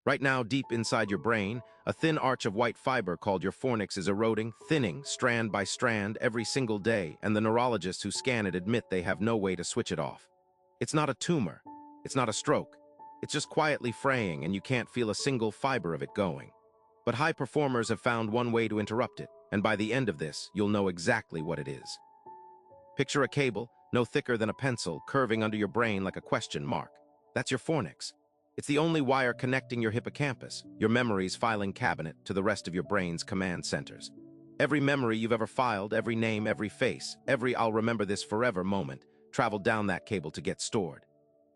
Right now, deep inside your brain, a thin arch of white fiber called your fornix is eroding, thinning, strand by strand, every single day, and the neurologists who scan it admit they have no way to switch it off. It's not a tumor. It's not a stroke. It's just quietly fraying, and you can't feel a single fiber of it going. But high performers have found one way to interrupt it, and by the end of this, you'll know exactly what it is. Picture a cable, no thicker than a pencil, curving under your brain like a question mark. That's your fornix. It's the only wire connecting your hippocampus, your memories filing cabinet, to the rest of your brain's command centers. Every memory you've ever filed, every name, every face, every "I'll remember this forever" moment, traveled down that cable to get stored.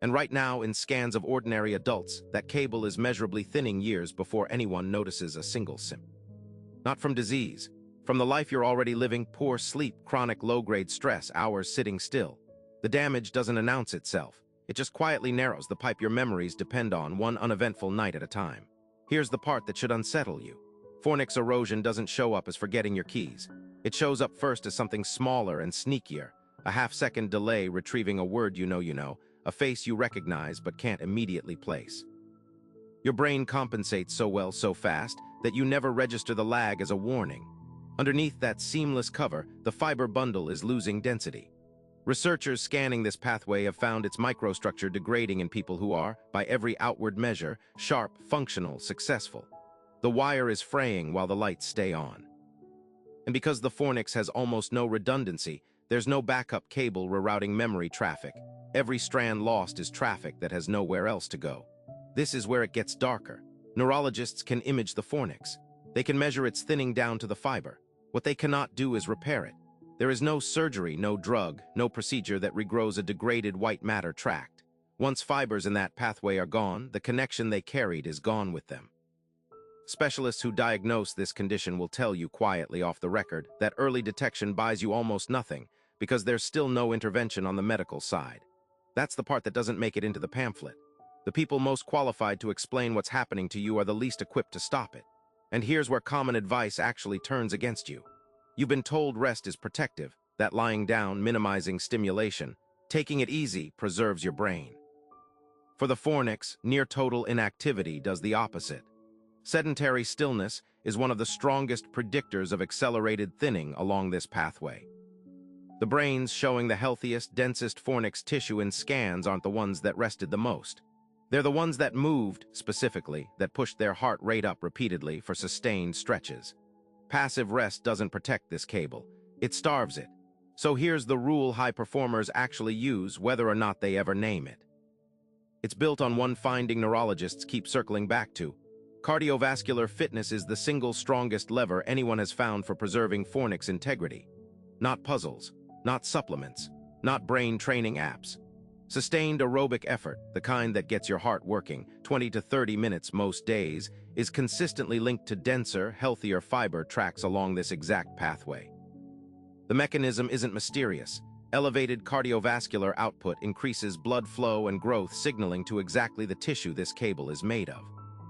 And right now, in scans of ordinary adults, that cable is measurably thinning years before anyone notices a single symptom. Not from disease, from the life you're already living: poor sleep, chronic low-grade stress, hours sitting still. The damage doesn't announce itself. It just quietly narrows the pipe your memories depend on, one uneventful night at a time. Here's the part that should unsettle you. Fornix erosion doesn't show up as forgetting your keys. It shows up first as something smaller and sneakier, a half-second delay retrieving a word you know, a face you recognize but can't immediately place. Your brain compensates so well so fast that you never register the lag as a warning. Underneath that seamless cover, the fiber bundle is losing density. Researchers scanning this pathway have found its microstructure degrading in people who are, by every outward measure, sharp, functional, successful. The wire is fraying while the lights stay on. And because the fornix has almost no redundancy, there's no backup cable rerouting memory traffic. Every strand lost is traffic that has nowhere else to go. This is where it gets darker. Neurologists can image the fornix. They can measure its thinning down to the fiber. What they cannot do is repair it. There is no surgery, no drug, no procedure that regrows a degraded white matter tract. Once fibers in that pathway are gone, the connection they carried is gone with them. Specialists who diagnose this condition will tell you quietly off the record that early detection buys you almost nothing because there's still no intervention on the medical side. That's the part that doesn't make it into the pamphlet. The people most qualified to explain what's happening to you are the least equipped to stop it. And here's where common advice actually turns against you. You've been told rest is protective, that lying down, minimizing stimulation, taking it easy preserves your brain. For the fornix, near total inactivity does the opposite. Sedentary stillness is one of the strongest predictors of accelerated thinning along this pathway. The brains showing the healthiest, densest fornix tissue in scans aren't the ones that rested the most. They're the ones that moved, specifically, that pushed their heart rate up repeatedly for sustained stretches. Passive rest doesn't protect this cable. It starves it. So here's the rule high performers actually use, whether or not they ever name it. It's built on one finding neurologists keep circling back to. Cardiovascular fitness is the single strongest lever anyone has found for preserving fornix integrity. Not puzzles, not supplements, not brain training apps. Sustained aerobic effort, the kind that gets your heart working 20 to 30 minutes most days, is consistently linked to denser, healthier fiber tracks along this exact pathway. The mechanism isn't mysterious. Elevated cardiovascular output increases blood flow and growth, signaling to exactly the tissue this cable is made of.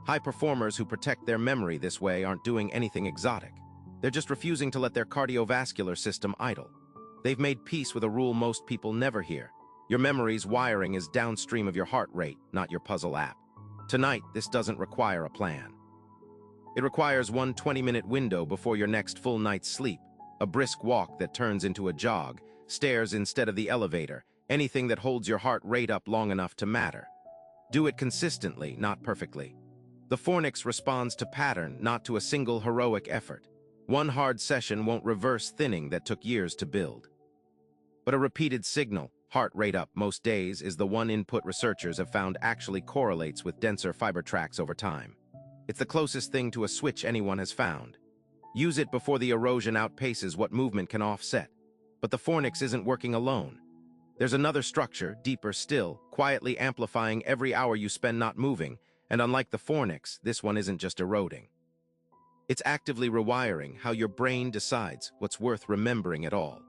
High performers who protect their memory this way aren't doing anything exotic. They're just refusing to let their cardiovascular system idle. They've made peace with a rule most people never hear. Your memory's wiring is downstream of your heart rate, not your puzzle app. Tonight, this doesn't require a plan. It requires one 20-minute window before your next full night's sleep, a brisk walk that turns into a jog, stairs instead of the elevator, anything that holds your heart rate up long enough to matter. Do it consistently, not perfectly. The fornix responds to pattern, not to a single heroic effort. One hard session won't reverse thinning that took years to build. But a repeated signal, heart rate up most days, is the one input researchers have found actually correlates with denser fiber tracks over time. It's the closest thing to a switch anyone has found. Use it before the erosion outpaces what movement can offset. But the fornix isn't working alone. There's another structure, deeper still, quietly amplifying every hour you spend not moving, and unlike the fornix, this one isn't just eroding. It's actively rewiring how your brain decides what's worth remembering at all.